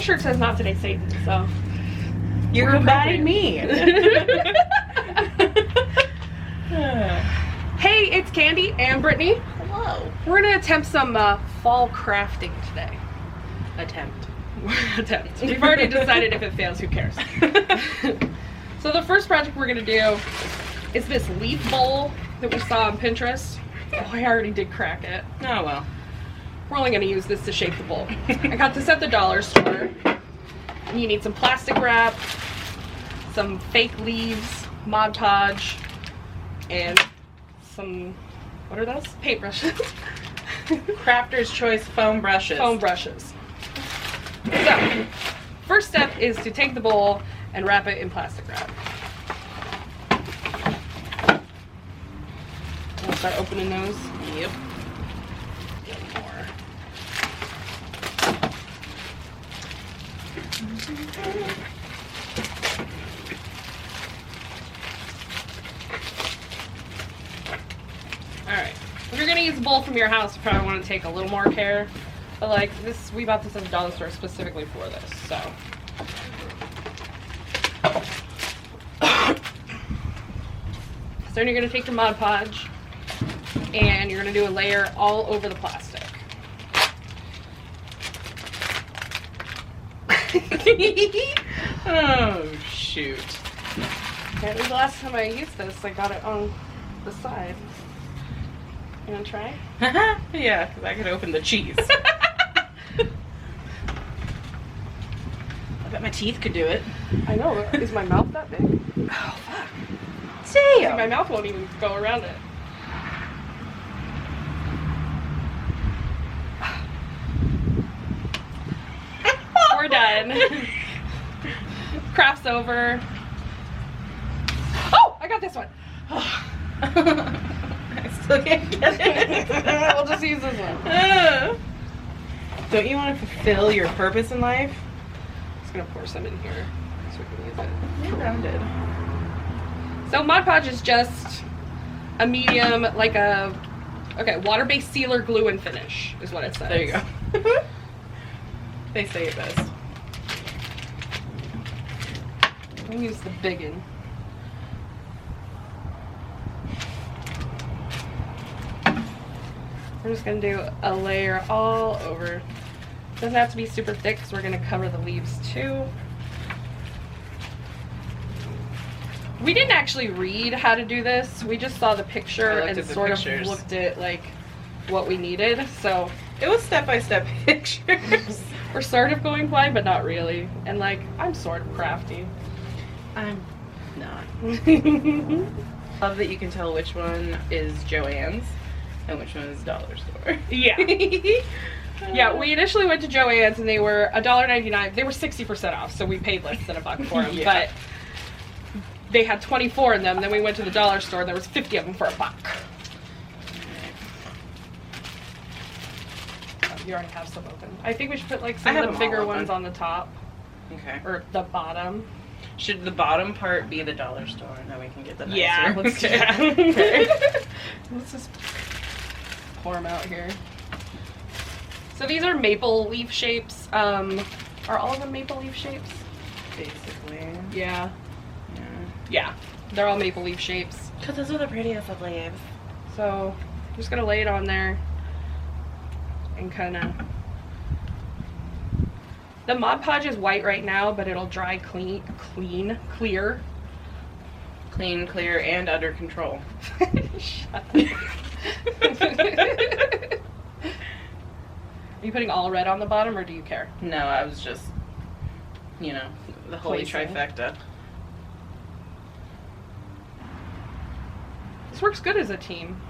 shirt says not today, Satan, so. You're combating me. Hey, it's Candy and Brittney. Hello. We're gonna attempt some fall crafting today. Attempt. We've already decided if it fails, who cares? So the first project we're gonna do is this leaf bowl that we saw on Pinterest. Oh, I already did crack it. Oh well. We're only gonna use this to shape the bowl. I got this at the dollar store. You need some plastic wrap, some fake leaves, Mod Podge, and some, what are those? Paintbrushes. Crafter's Choice foam brushes. Foam brushes. So, first step is to take the bowl and wrap it in plastic wrap. We'll start opening those. Yep. Get more. Alright. If you're gonna use a bowl from your house, you probably want to take a little more care. But like this, we bought this at the dollar store specifically for this, so. So then you're gonna take your Mod Podge and you're gonna do a layer all over the plastic. Oh shoot. Okay, this is the last time I used this. I got it on the side. You wanna try? Yeah, because I could open the cheese. I bet my teeth could do it. I know. Is my mouth that big? Oh fuck. See, my mouth won't even go around it. We're done. Craft's over. Oh, I got this one. I still can't get it. We'll just use this one. Don't you want to fulfill your purpose in life? I'm just gonna pour some in here so we can use it. You're rounded. So Mod Podge is just a medium, like a, okay, water-based sealer, glue, and finish is what it says. There you go. They say it best. I'm gonna use the big one. We're just gonna do a layer all over. Doesn't have to be super thick because we're gonna cover the leaves too. We didn't actually read how to do this. We just saw the picture and sort of looked at like what we needed. So it was step-by-step pictures. We're sort of going blind, but not really. And like, I'm sort of crafty. I'm not. Love that you can tell which one is Joann's and which one is dollar store. Yeah. Yeah, we initially went to Joann's and they were $1.99. They were 60% off, so we paid less than $1 for them. Yeah. But they had 24 in them. Then we went to the dollar store and there was 50 of them for $1. Oh, you already have some open. I think we should put like some of the bigger ones on the top. Okay. Or the bottom. Should the bottom part be the dollar store and then we can get the nicer? Yeah, let's do that. Okay. Let's just pour them out here. So these are maple leaf shapes. Are all of them maple leaf shapes? Basically. Yeah. Yeah. Yeah. They're all maple leaf shapes. Because those are the prettiest of leaves. So I'm just gonna lay it on there and kind of. The Mod Podge is white right now, but it'll dry clear. Clean, clear, and under control. Shut up. Are you putting all red on the bottom, or do you care? No, I was just, you know, the holy Placing. trifecta. This works good as a team.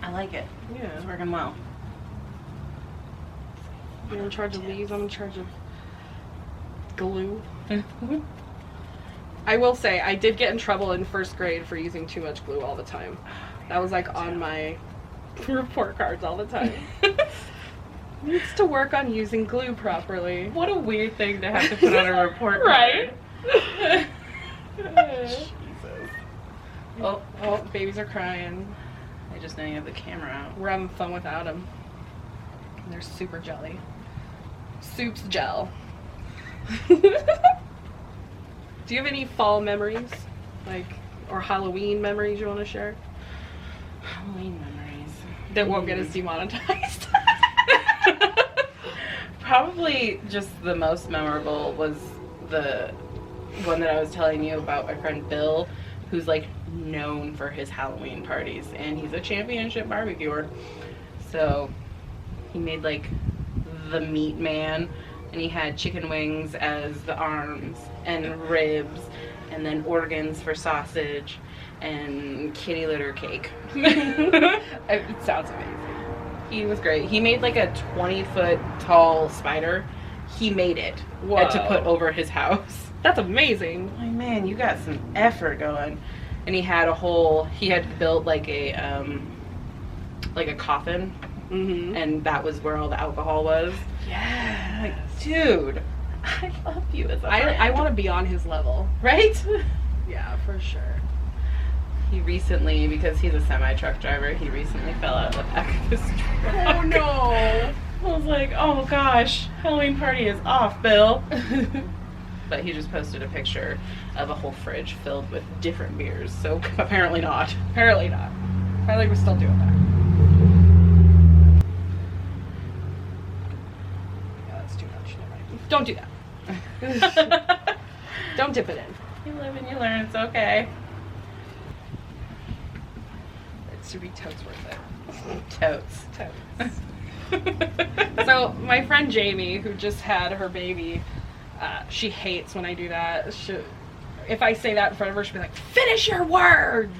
I like it. Yeah. It's working well. You're in charge of leaves, I'm in charge of glue. I will say, I did get in trouble in first grade for using too much glue all the time. That was like on my report cards all the time. Needs to work on using glue properly. What a weird thing to have to put on a report card. Right? Jesus. Oh, babies are crying. I just know you have the camera out. We're having fun without them. They're super jelly. Soup's gel. Do you have any fall memories? Like, or Halloween memories you want to share? Halloween memories. That won't get us demonetized. Probably just the most memorable was the one that I was telling you about, my friend Bill, who's like known for his Halloween parties, and he's a championship barbecuer. So he made like the meat man, and he had chicken wings as the arms and ribs, and then organs for sausage and kitty litter cake. It sounds amazing. He was great. He made like a 20-foot tall spider. He made it to put over his house. That's amazing. Like, man, you got some effort going. And he had built like a coffin, and that was where all the alcohol was. Yeah. Like, dude, I love you as a friend. I want to be on his level. Right? Yeah, for sure. He recently, because he's a semi-truck driver, he recently fell out of the back of his truck. Oh no. I was like, oh gosh, Halloween party is off, Bill. But he just posted a picture of a whole fridge filled with different beers, so apparently not. Apparently not. I think we're still doing that. Yeah, that's too much. Never mind. Don't do that. Don't dip it in. You live and you learn, it's okay. It should be totes worth it. Totes. Totes. So my friend Jamie, who just had her baby, she hates when I do that. If I say that in front of her, she'll be like, "Finish your words."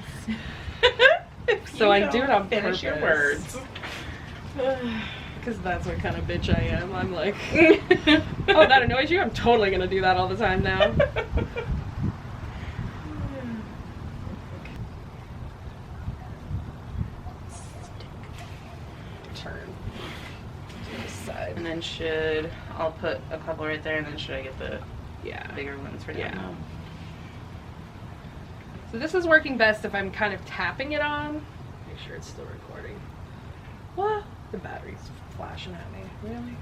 So I do it on finish purpose. your words. Because that's what kind of bitch I am. I'm like, oh, that annoys you? I'm totally gonna do that all the time now. Turn to this side. And then I'll put a couple right there, and then should I get the bigger ones for Yeah. now? So this is working best if I'm kind of tapping it on. Make sure it's still recording. What? The battery's flashing at me. Really?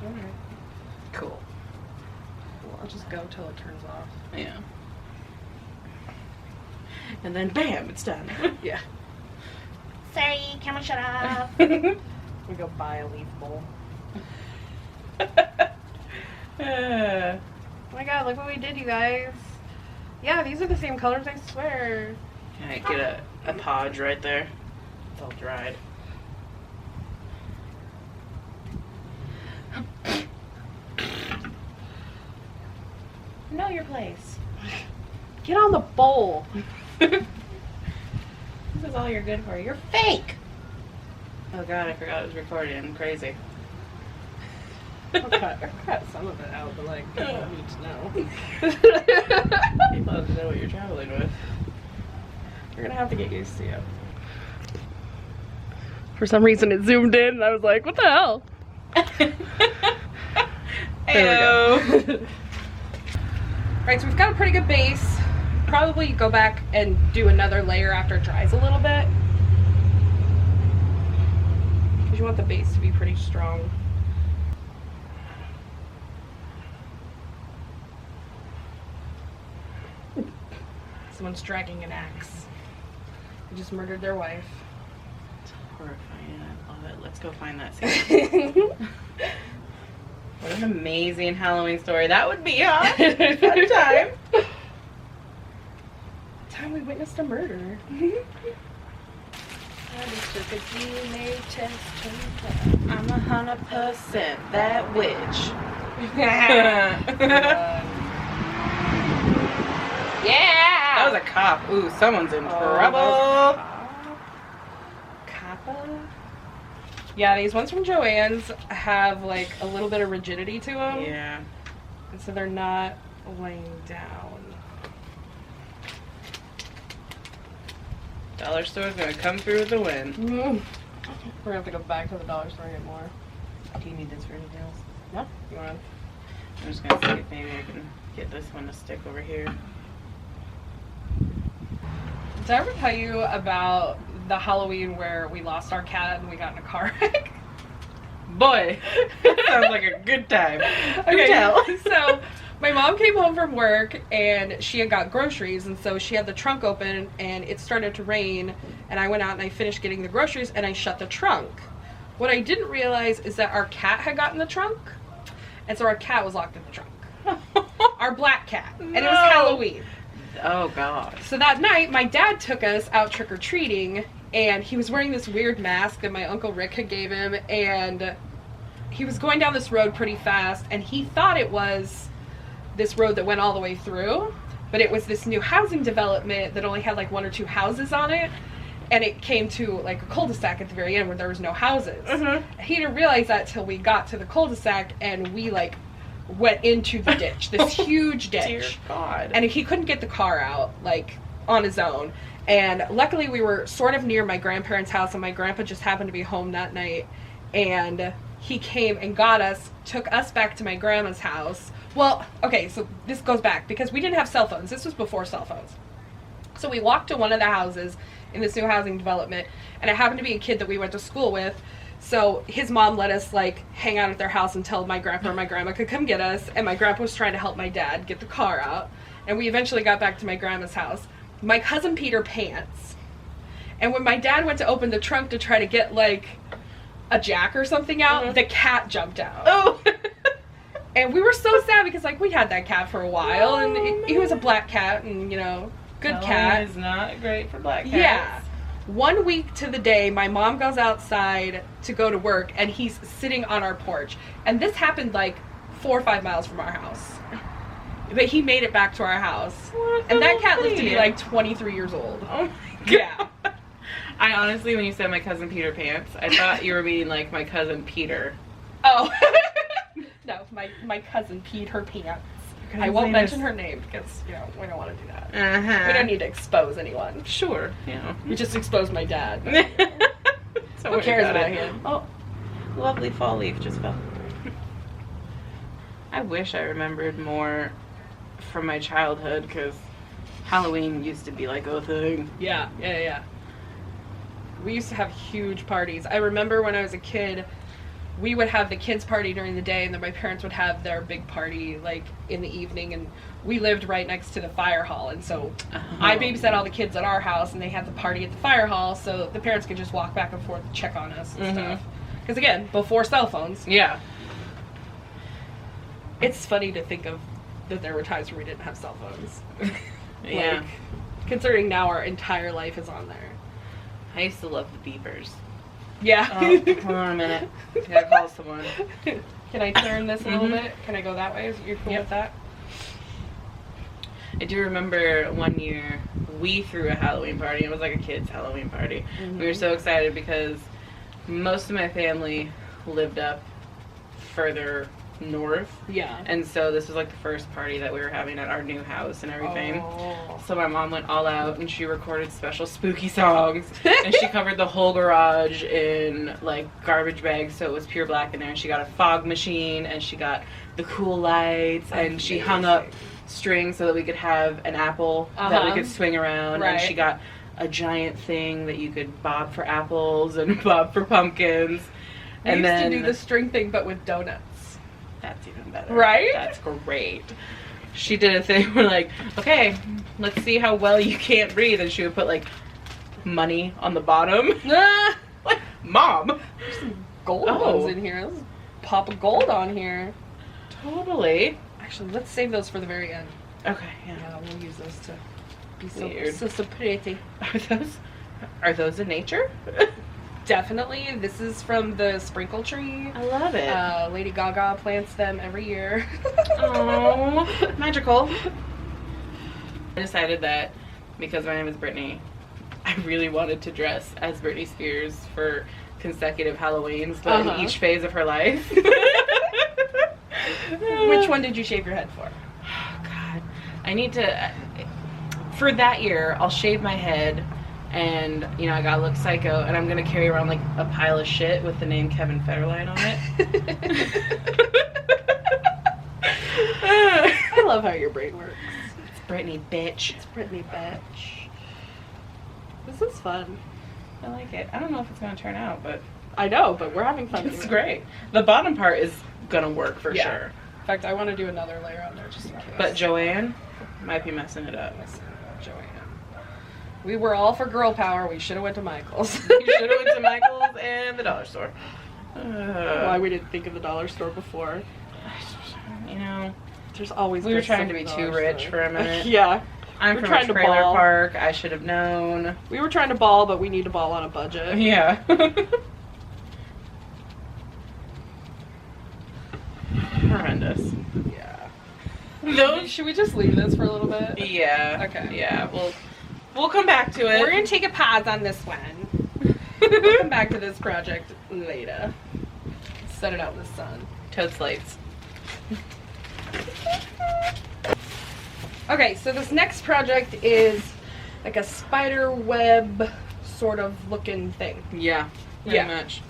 Alright. Cool. Well, I'll just go till it turns off. Yeah. And then bam, it's done. Yeah. Sorry, camera shut off. We go buy a leaf bowl. Oh my god, look what we did, you guys. Yeah, these are the same colors, I swear. Can I get a podge right there? It's all dried. Know your place. Get on the bowl. This is all you're good for. You're fake! Oh god, I forgot it was recording. Crazy. I'll cut some of it out, but like, people need to know. People have to know what you're traveling with. You're gonna have to get used to it. For some reason it zoomed in and I was like, what the hell? There we go. Right, so we've got a pretty good base. Probably go back and do another layer after it dries a little bit. Because you want the base to be pretty strong. Someone's dragging an axe. They just murdered their wife. It's horrifying. I love it. Let's go find that scene. What an amazing Halloween story that would be, huh? Fun time. Time we witnessed a murder. I'm 100% that witch. Yeah! That was a cop. Ooh, someone's in trouble. Kappa? Yeah, these ones from Joann's have like a little bit of rigidity to them. Yeah. And so they're not laying down. Dollar store's gonna come through with the win. We're gonna have to go back to the dollar store and get more. Do you need this for anything else? No? You want? I'm just gonna see if maybe I can get this one to stick over here. Did I ever tell you about the Halloween where we lost our cat and we got in a car wreck? Boy, that sounds like a good time. Okay, Tell. so My mom came home from work and she had got groceries, and so she had the trunk open and it started to rain, and I went out and I finished getting the groceries and I shut the trunk. What I didn't realize is that our cat had gotten the trunk, and so our cat was locked in the trunk. Our black cat. And it was Halloween. Oh, God. So that night, my dad took us out trick-or-treating, and he was wearing this weird mask that my Uncle Rick had gave him, and he was going down this road pretty fast, and he thought it was this road that went all the way through, but it was this new housing development that only had like 1 or 2 houses on it, and it came to like a cul-de-sac at the very end where there was no houses. He didn't realize that till we got to the cul-de-sac, and we like went into the ditch, this huge ditch. Dear God. And he couldn't get the car out, like, on his own. And luckily we were sort of near my grandparents' house, and my grandpa just happened to be home that night. And he came and got us, took us back to my grandma's house. Well, okay, so this goes back, because we didn't have cell phones. This was before cell phones. So we walked to one of the houses in this new housing development, and it happened to be a kid that we went to school with. So his mom let us like hang out at their house until my grandpa or my grandma could come get us, and my grandpa was trying to help my dad get the car out, and we eventually got back to my grandma's house. My cousin Peter pants, and when my dad went to open the trunk to try to get like a jack or something out, the cat jumped out. Oh. And we were so sad because like we had that cat for a while, and he was a black cat, and you know, good cat. Is not great for black cats. Yeah. 1 week to the day, my mom goes outside to go to work, and he's sitting on our porch. And this happened like 4 or 5 miles from our house. But he made it back to our house. And that cat lived to be like 23 years old. Oh my God. Yeah. I honestly, when you said my cousin Peter Pants, I thought you were meaning like my cousin Peter. Oh. No, my cousin peed her pants. I won't mention her name because, you know, we don't want to do that. We don't need to expose anyone. Sure. Yeah. We just exposed my dad. So who cares about him? Oh, lovely fall leaf just fell. I wish I remembered more from my childhood, because Halloween used to be like a thing. Yeah. We used to have huge parties. I remember when I was a kid, we would have the kids party during the day, and then my parents would have their big party like in the evening, and we lived right next to the fire hall, and so I babysat all the kids at our house, and they had the party at the fire hall, so the parents could just walk back and forth and check on us and stuff. Because again, before cell phones. Yeah. It's funny to think of that there were times where we didn't have cell phones. Yeah. Like, considering now our entire life is on there. I used to love the beepers. Yeah. Hold on a minute. I gotta call someone. Can I turn this a little bit? Can I go that way? Is you cool with that? I do remember one year we threw a Halloween party. It was like a kid's Halloween party. We were so excited because most of my family lived up further north. Yeah. And so this was like the first party that we were having at our new house and everything. Oh. So my mom went all out and she recorded special spooky songs and she covered the whole garage in like garbage bags, so it was pure black in there. And she got a fog machine and she got the cool lights and she hung up strings so that we could have an apple that we could swing around. Right. And she got a giant thing that you could bob for apples and bob for pumpkins. We And used then to do the string thing, but with donuts. that's even better. Right? That's great. She did a thing where like, okay, let's see how well you can't breathe, and she would put like money on the bottom. Like, Mom. There's some gold ones in here. Let's pop a gold on here. Totally. Actually, let's save those for the very end. Okay, yeah. Yeah, we'll use those to be Weird. so pretty. Are those in nature? Definitely. This is from the sprinkle tree. I love it. Lady Gaga plants them every year. Oh, magical. I decided that because my name is Brittney, I really wanted to dress as Britney Spears for consecutive Halloweens, but in each phase of her life. Which one did you shave your head for? Oh, God. I need to... For that year, I'll shave my head, and, you know, I gotta look psycho, and I'm gonna carry around, like, a pile of shit with the name Kevin Federline on it. I love how your brain works. It's Brittney, bitch. It's Brittney, bitch. This is fun. I like it. I don't know if it's gonna turn out, but... I know, but we're having fun. It's great. The bottom part is gonna work for sure. In fact, I want to do another layer on there just in case. But Joanne might be messing it up. Joanne. We were all for girl power. We should have went to Michael's. You should have went to Michael's and the dollar store. Why we didn't think of the dollar store before. You know, there's always we were trying to be too rich for a minute. Yeah. I'm from a trailer park. I should have known. We were trying to ball, but we need to ball on a budget. Yeah. Horrendous. Yeah. Those. Should we just leave this for a little bit? Yeah. Okay. Yeah. We'll come back to it. We're gonna take a pause on this one. We'll come back to this project later. Set it out in the sun. Toad slates. Okay, so this next project is like a spider web sort of looking thing. Yeah. Pretty much.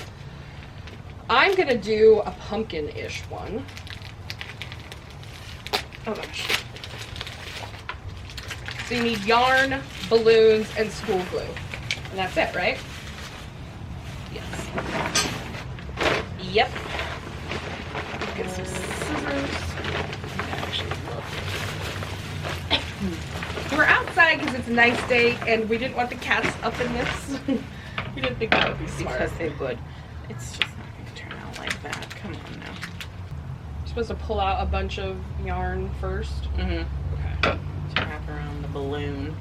I'm gonna do a pumpkin-ish one. Oh gosh. So you need yarn, balloons, and school glue. And that's it, right? Yes. Yep. Get some scissors. We're outside because it's a nice day and we didn't want the cats up in this. We didn't think that would be smart. Because they would. It's just not going to turn out like that. Come on now. You're supposed to pull out a bunch of yarn first. Mm-hmm. Okay. To wrap around the balloon.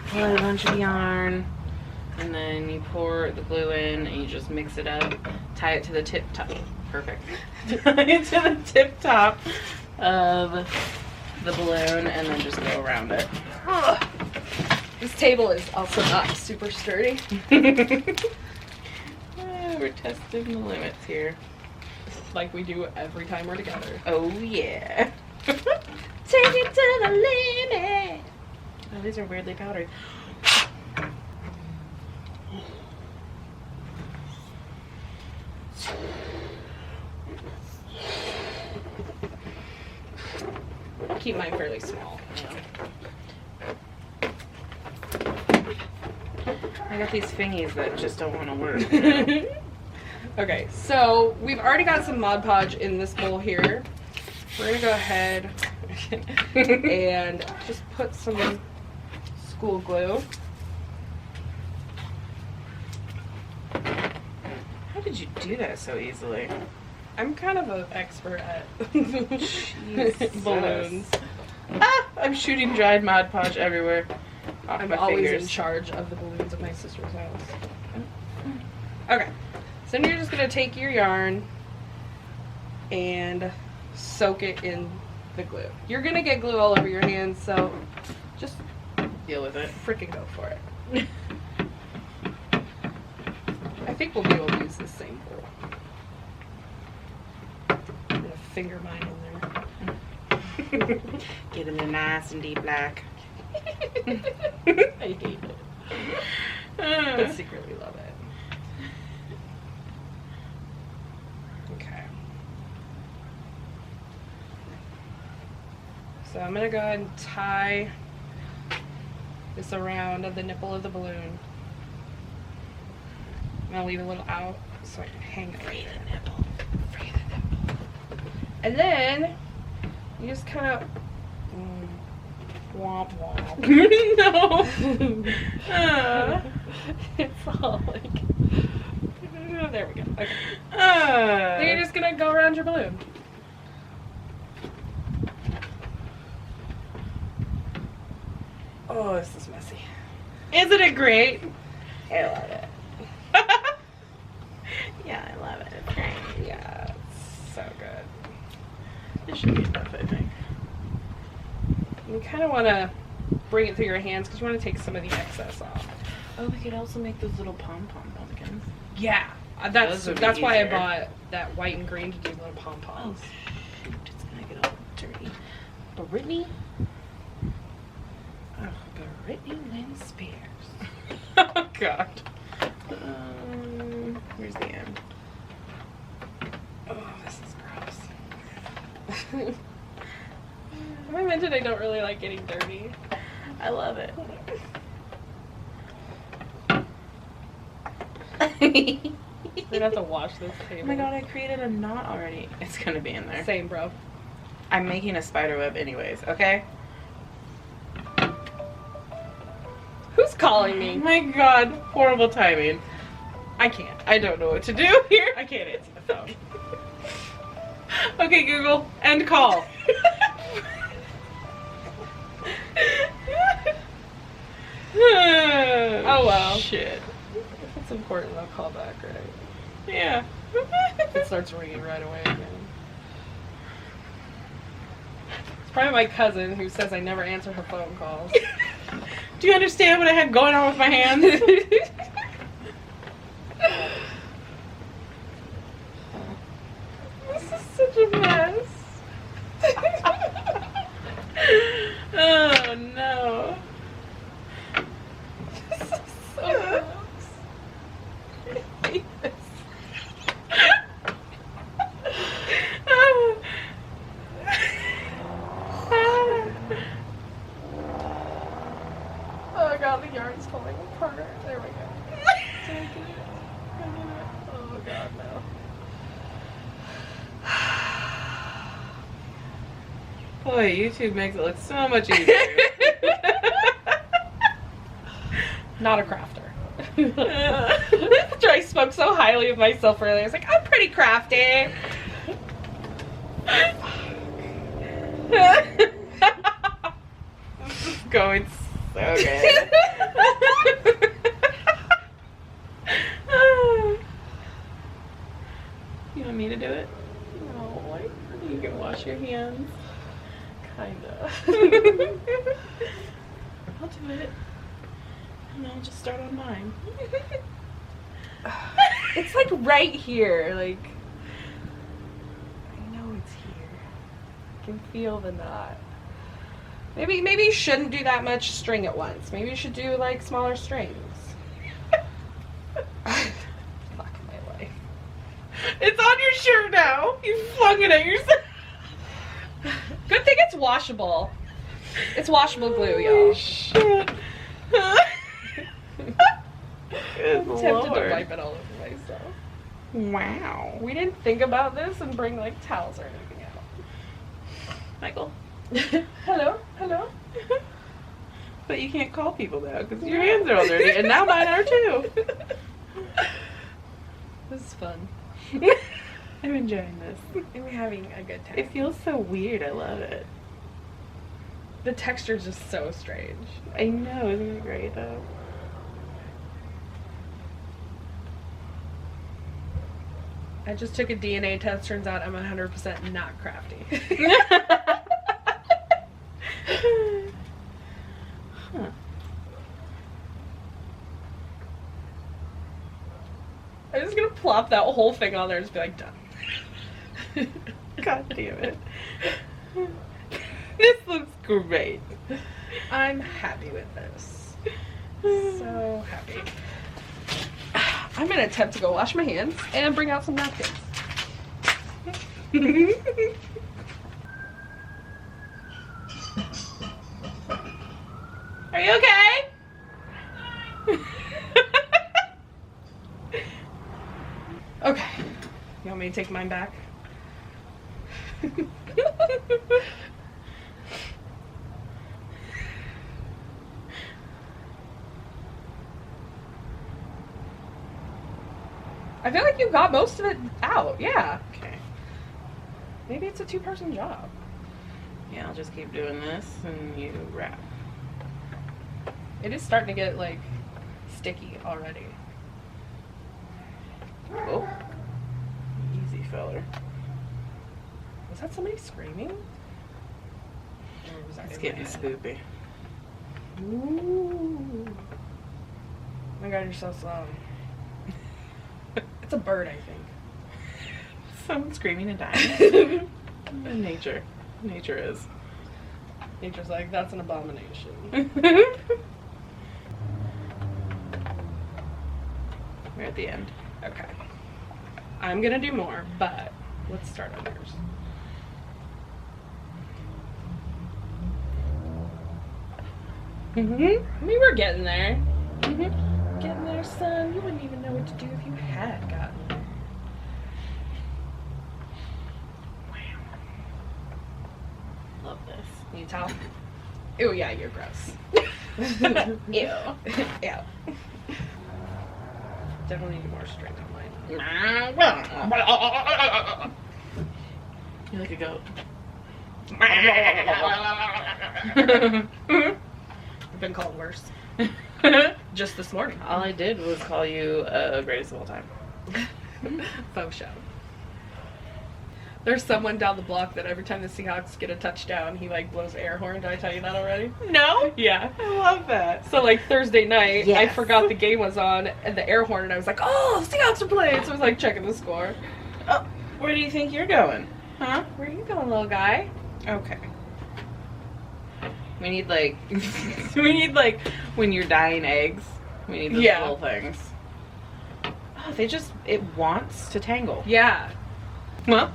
Pull out a bunch of yarn. And then you pour the glue in and you just mix it up. Tie it to the tip top. Perfect. Tie it to the tip top of the balloon and then just go around it. Ugh. This table is also not super sturdy. We're testing the limits here. Like we do every time we're together. Oh yeah. Take it to the limit. Oh, these are weirdly powdered. Keep mine fairly small. I got these thingies that just don't want to work. Okay, so we've already got some Mod Podge in this bowl here. We're gonna go ahead and just put some school glue. How did you do that so easily? I'm kind of an expert at Jesus. balloons. Ah! I'm shooting dried Mod Podge everywhere. Off I'm my always fingers. in charge of the balloons at my sister's house. Okay, so then you're just gonna take your yarn and soak it in the glue. You're gonna get glue all over your hands, so just Deal with it. freaking go for it. I think we'll be able to use the same bowl. I'm gonna finger mine in there. Get in there nice and deep black. I hate it, but secretly love it. Okay. So I'm gonna go ahead and tie this around the nipple of the balloon. I'm gonna leave a little out so I can hang it. Free the nipple. Free the nipple. And then you just kind of womp womp. No. It's all like. There we go. Okay. Then you're just gonna go around your balloon. Oh, this is messy. Isn't it great? I love it. Yeah, I love it. It's great. Yeah, it's so good. This should be enough, I think. You kind of want to bring it through your hands because you want to take some of the excess off. Oh, we could also make those little pom-pom pumpkins. Yeah, Those would be that's why I easier. bought that white and green to do little pom poms. Oh, shoot. It's going to get all dirty. But Brittney? Oh, Brittney Lynn Spears. Oh, God. Where's the end? Oh, this is gross. Have I mentioned I don't really like getting dirty? I love it. We'd have to wash this table. Oh my god, I created a knot already. It's gonna be in there. Same, bro. I'm making a spider web anyways, okay? Who's calling Oh me? my god, horrible timing. I can't. I don't know what to do here. I can't answer the phone. Okay, Google, end call. Oh well. Shit. If it's important, I'll call back, right? Yeah. It starts ringing right away again. It's probably my cousin who says I never answer her phone calls. Do you understand what I had going on with my hands? This is such a mess. Oh no. This is so gross. I hate this. Oh god, the yarn's falling apart. There we go. Did I get it? Oh god, no. Boy, YouTube makes it look so much easier. Not a crafter. After I spoke so highly of myself earlier, I was like, I'm pretty crafty. This is going so good. You want me to do it? No, You can wash your hands. kinda. I'll do it. And I'll just start on mine. It's like right here, like I know it's here. I can feel the knot. Maybe you shouldn't do that much string at once. Maybe you should do like smaller strings. Fuck my life. It's on your shirt now. You flung it at yourself. Good thing it's washable. It's washable glue, y'all. Shit. Good I'm tempted Lord. to wipe it all over myself. Wow. We didn't think about this and bring like towels or anything out. Michael. Hello? Hello? But you can't call people now because your hands are all dirty, and now mine are too. This is fun. I'm enjoying this. We're having a good time. It feels so weird. I love it. The texture's just so strange. I know. Isn't it great though? I just took a DNA test. Turns out I'm 100% not crafty. Huh. I'm just gonna plop that whole thing on there and just be like, done. God damn it. This looks great. I'm happy with this. So happy. I'm gonna attempt to go wash my hands and bring out some napkins. Are you okay? Okay. You want me to take mine back? I feel like you got most of it out, yeah. Okay. Maybe it's a two-person job. Yeah, I'll just keep doing this and you wrap. It is starting to get, like, sticky already. Oh. Easy feller. Was that somebody screaming? Or was that It's in getting my head? spoopy. Ooh. Oh my god, you're so slow. It's a bird, I think. Someone screaming and dying. Nature. Nature is. Nature's like, that's an abomination. We're at the end. Okay. I'm gonna do more, but let's start on yours. I mean, we're getting there. Getting there, son. You wouldn't even know what to do if you had gotten there. Wow. Love this. Need a towel? Ew, yeah, you're gross. Ew. Ew. Definitely need more strength on mine. You like a goat. I've been called worse. Just this morning. All I did was call you greatest of all time. Faux show. There's someone down the block that every time the Seahawks get a touchdown, he like blows air horn. Did I tell you that already? No? Yeah. I love that. So like Thursday night, I Yes. forgot the game was on and the air horn, and I was like, oh, the Seahawks are playing. So I was like checking the score. Oh, where do you think you're going? Huh? Where are you going, little guy? Okay. We need like when you're dyeing eggs, we need those Yeah. little things. Oh, it wants to tangle. Yeah. Well,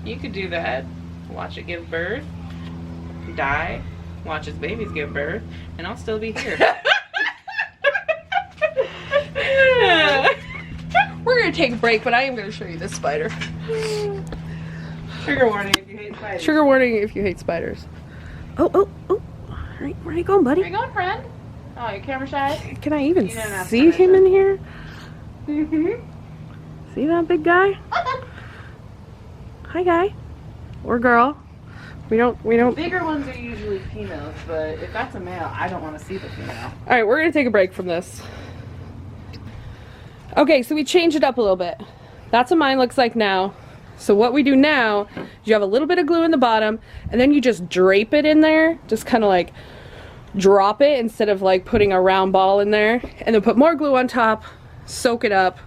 you could do that. Watch it give birth, die, watch its babies give birth, and I'll still be here. We're gonna take a break, but I am gonna show you this spider. Trigger warning if you hate spiders. Trigger warning if you hate spiders. Oh, oh, oh. Where are you going, buddy? Where you going, friend? Oh, you camera shy? Can I even You didn't ask see him in here? Mm-hmm. See that big guy? Hi, guy. Or girl. We don't. Bigger ones are usually females, but if that's a male, I don't want to see the female. All right, we're gonna take a break from this. Okay, so we changed it up a little bit. That's what mine looks like now. So what we do now is you have a little bit of glue in the bottom, and then you just drape it in there. Just kind of like drop it instead of like putting a round ball in there, and then put more glue on top, soak it up,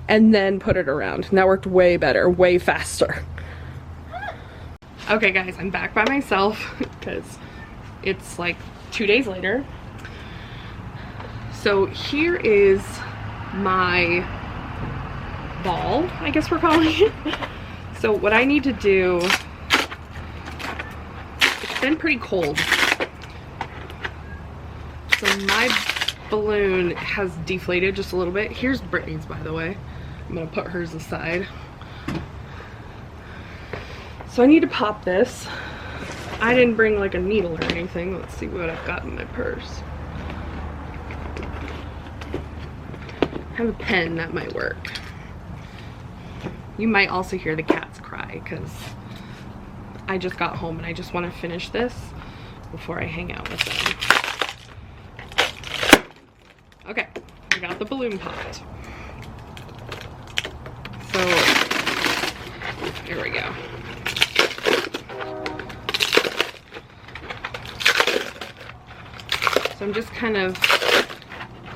and then put it around. And that worked way better, way faster. Okay guys, I'm back by myself because it's like 2 days later. So here is my ball, I guess we're calling it. So what I need to do, it's been pretty cold. So my balloon has deflated just a little bit. Here's Brittney's, by the way. I'm gonna put hers aside. So I need to pop this. I didn't bring like a needle or anything. Let's see what I've got in my purse. I have a pen, that might work. You might also hear the cats cry because I just got home and I just want to finish this before I hang out with them. Okay, I got the balloon popped. So, here we go. So I'm just kind of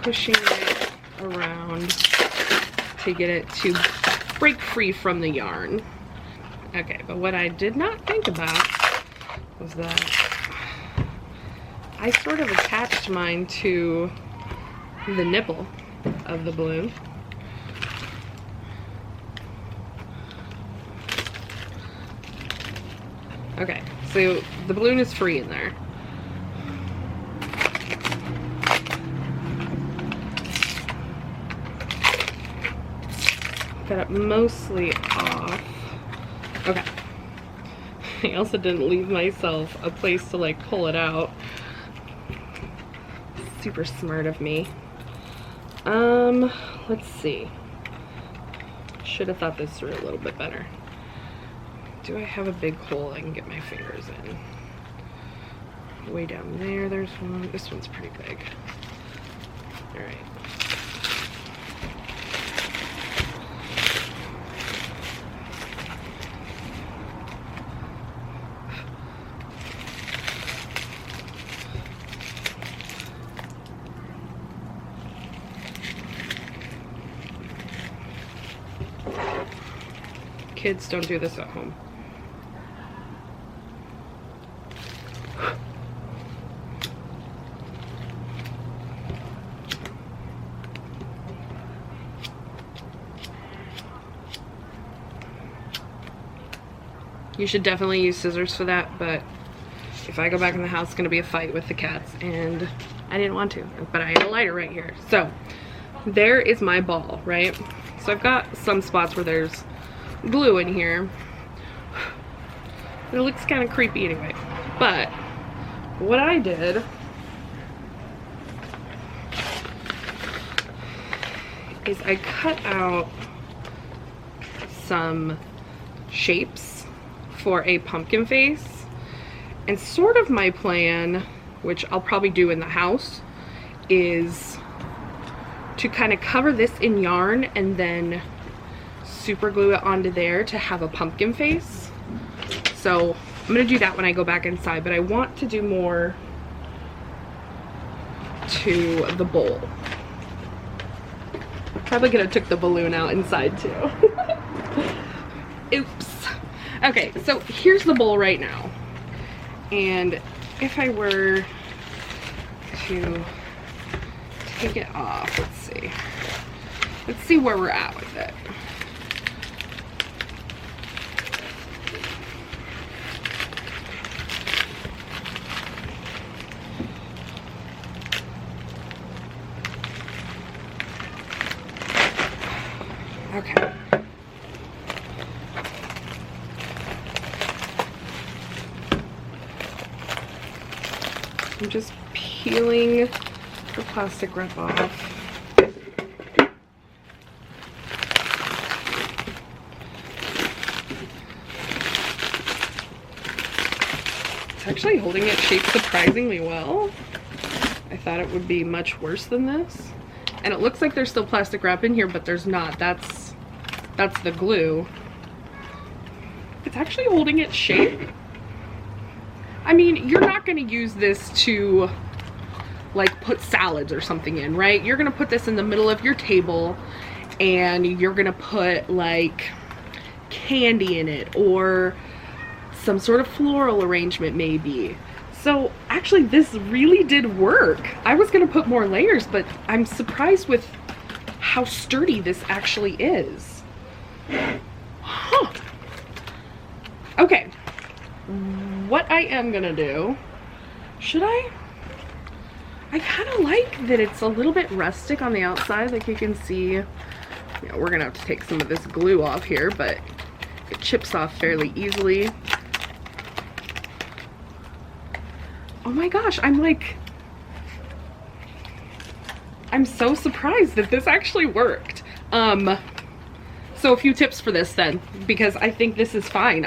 pushing it around to get it to break free from the yarn. Okay, but what I did not think about was that I sort of attached mine to the nipple of the balloon. Okay, so the balloon is free in there. Got it mostly off. Okay. I also didn't leave myself a place to like pull it out. Super smart of me. Let's see. Should have thought this through a little bit better. Do I have a big hole I can get my fingers in? Way down there, there's one. This one's pretty big. All right. Kids, don't do this at home. You should definitely use scissors for that, but if I go back in the house, it's gonna be a fight with the cats, and I didn't want to, but I had a lighter right here. So there is my ball, right? So I've got some spots where there's glue in here. It looks kind of creepy anyway. But what I did is I cut out some shapes for a pumpkin face, and sort of my plan, which I'll probably do in the house, is to kind of cover this in yarn and then super glue it onto there to have a pumpkin face. So I'm gonna do that when I go back inside, but I want to do more to the bowl. Probably could have took the balloon out inside too. Oops. Okay, so here's the bowl right now. And if I were to take it off, let's see. Let's see where we're at with it. Okay. I'm just peeling the plastic wrap off. It's actually holding its shape surprisingly well. I thought it would be much worse than this. And it looks like there's still plastic wrap in here, but there's not. That's the glue. It's actually holding its shape. I mean, you're not going to use this to like put salads or something in, right? You're going to put this in the middle of your table and you're going to put like candy in it or some sort of floral arrangement maybe. So actually this really did work. I was going to put more layers, but I'm surprised with how sturdy this actually is. Huh. Okay. What I am gonna do, should I kind of like that it's a little bit rustic on the outside, like you can see. You know, we're gonna have to take some of this glue off here, but it chips off fairly easily. Oh my gosh, I'm so surprised that this actually worked. So a few tips for this then, because I think this is fine.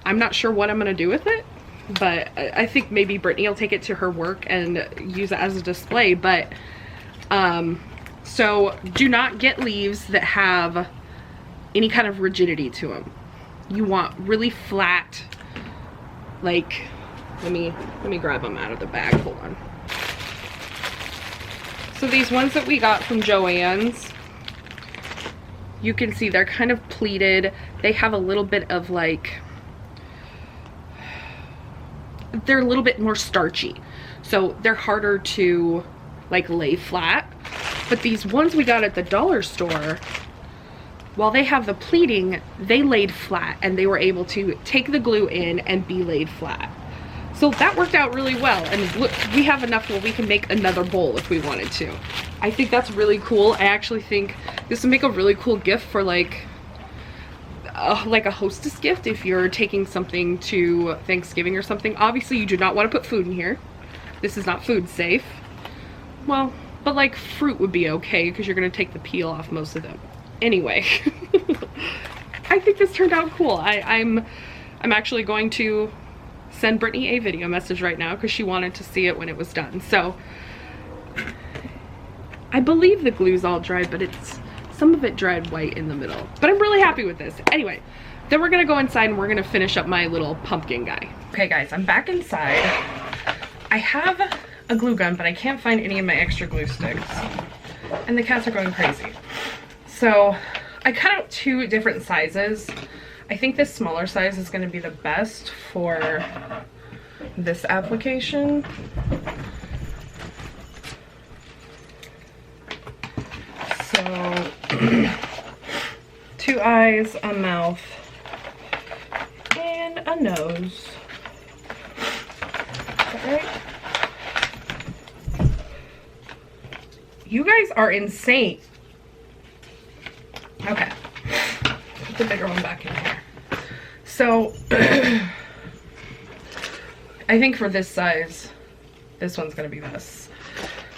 I'm not sure what I'm gonna do with it, but I think maybe Brittney will take it to her work and use it as a display. But so do not get leaves that have any kind of rigidity to them. You want really flat, like, let me grab them out of the bag, hold on. So these ones that we got from Joann's, you can see they're kind of pleated. They have a little bit of like, they're a little bit more starchy. So they're harder to like lay flat. But these ones we got at the dollar store, while they have the pleating, they laid flat and they were able to take the glue in and be laid flat. So that worked out really well. And look, we have enough where we can make another bowl if we wanted to. I think that's really cool. I actually think this would make a really cool gift for like a hostess gift if you're taking something to Thanksgiving or something. Obviously you do not want to put food in here. This is not food safe. Well, but like fruit would be okay because you're going to take the peel off most of them. Anyway, I think this turned out cool. I'm actually going to send Brittney a video message right now because she wanted to see it when it was done. So I believe the glue's all dried, but some of it dried white in the middle. But I'm really happy with this. Anyway, then we're gonna go inside and we're gonna finish up my little pumpkin guy. Okay guys, I'm back inside. I have a glue gun, but I can't find any of my extra glue sticks. And the cats are going crazy. So I cut out 2 different sizes. I think this smaller size is gonna be the best for this application. So 2 eyes, a mouth, and a nose. Is that right? You guys are insane. Okay. Put the bigger one back in here. So, I think for this size, this one's gonna be this.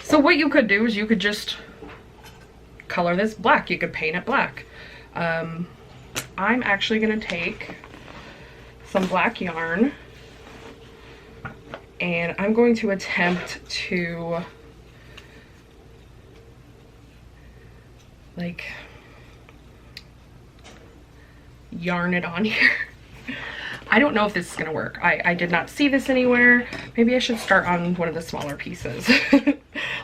So what you could do is you could just color this black. You could paint it black. I'm actually gonna take some black yarn and I'm going to attempt to like yarn it on here. I don't know if this is gonna work. I did not see this anywhere. Maybe I should start on one of the smaller pieces.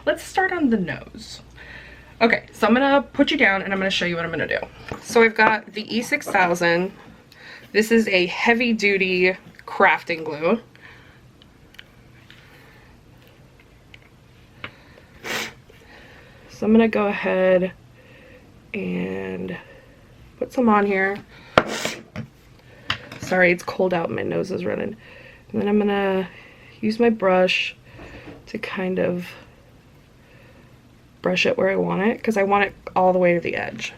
Let's start on the nose. Okay, so I'm gonna put you down and I'm gonna show you what I'm gonna do. So I've got the E6000. This is a heavy duty crafting glue. So I'm gonna go ahead and put some on here. Sorry, it's cold out, my nose is running. And then I'm gonna use my brush to kind of brush it where I want it, because I want it all the way to the edge.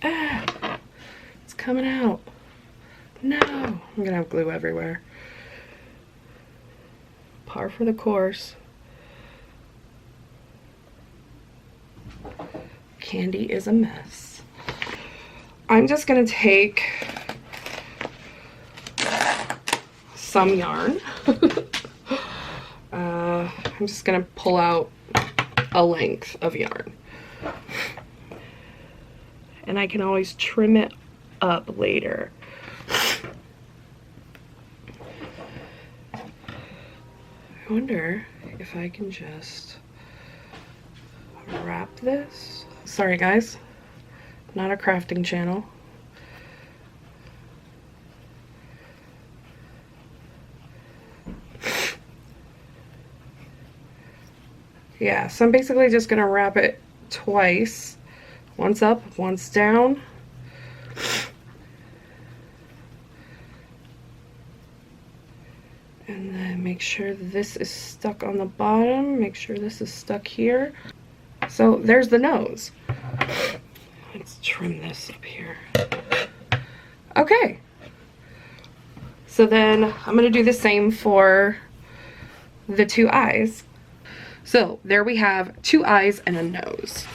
Ah, it's coming out. No, I'm gonna have glue everywhere. Par for the course. Candy is a mess. I'm just gonna take some yarn. I'm just gonna pull out a length of yarn. And I can always trim it up later. I wonder if I can just wrap this. Sorry guys, not a crafting channel. Yeah, so I'm basically just gonna wrap it twice. Once up, once down. And then make sure this is stuck on the bottom. Make sure this is stuck here. So there's the nose. Let's trim this up here. Okay. So then I'm gonna do the same for the two eyes. So there we have two eyes and a nose.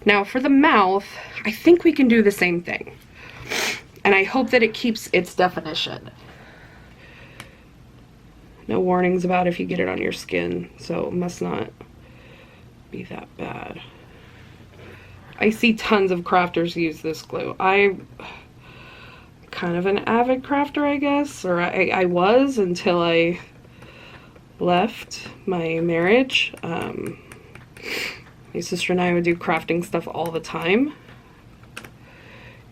Now for the mouth, I think we can do the same thing. And I hope that it keeps its definition. No warnings about if you get it on your skin, so it must not be that bad. I see tons of crafters use this glue. I'm kind of an avid crafter, I guess, or I was until I left my marriage. My sister and I would do crafting stuff all the time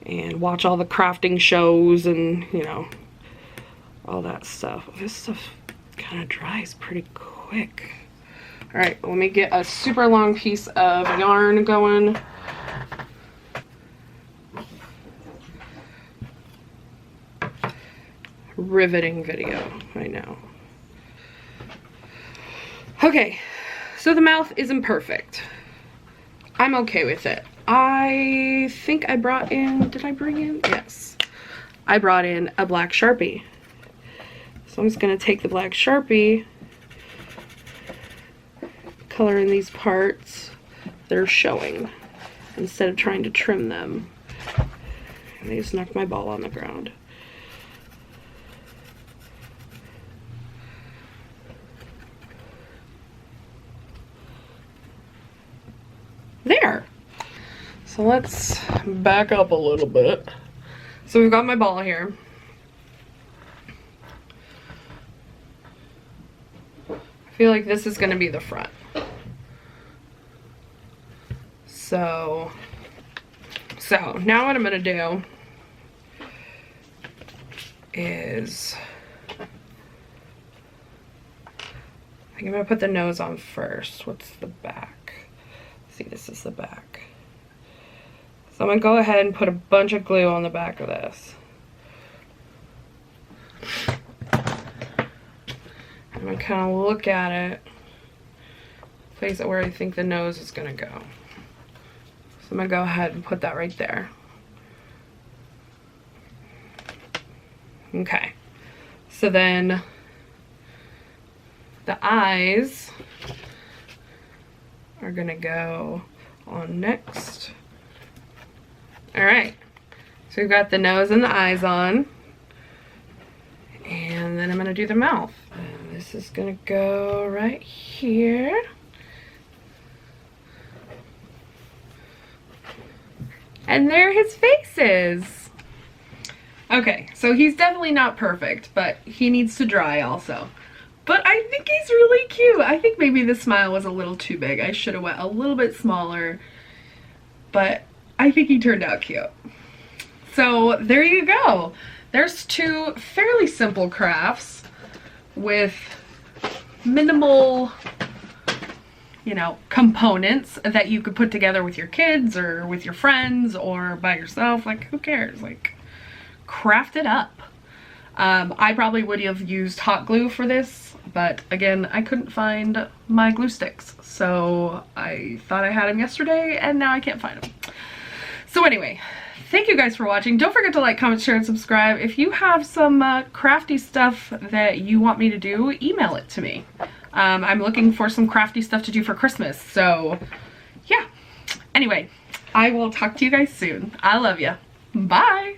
and watch all the crafting shows and, you know, all that stuff. This stuff kind of dries pretty quick. All right, let me get a super long piece of yarn going. Riveting video, I know. Okay, so the mouth isn't perfect. I'm okay with it. I think I brought in, did I bring in? Yes. I brought in a black Sharpie. So I'm just gonna take the black Sharpie, color in these parts that are showing instead of trying to trim them. And I just knocked my ball on the ground. There. So let's back up a little bit. So we've got my ball here. I feel like this is going to be the front. So now what I'm going to do is I think I'm going to put the nose on first. What's the back? See, this is the back. So I'm gonna go ahead and put a bunch of glue on the back of this. I'm I'm gonna kind of look at it, place it where I think the nose is gonna go. So I'm gonna go ahead and put that right there. Okay, so then the eyes are gonna go on next. All right, so we've got the nose and the eyes on, and then I'm gonna do the mouth. And this is gonna go right here. And there his face is. Okay, so he's definitely not perfect, but he needs to dry also. But I think he's really cute. I think maybe the smile was a little too big. I should have went a little bit smaller, but I think he turned out cute. So there you go. There's two fairly simple crafts with minimal, you know, components that you could put together with your kids or with your friends or by yourself. Like, who cares? Like, craft it up. I probably would have used hot glue for this, but again, I couldn't find my glue sticks. So I thought I had them yesterday and now I can't find them. So anyway, thank you guys for watching. Don't forget to like, comment, share, and subscribe. If you have some crafty stuff that you want me to do, email it to me. I'm looking for some crafty stuff to do for Christmas. So yeah, anyway, I will talk to you guys soon. I love you. Bye.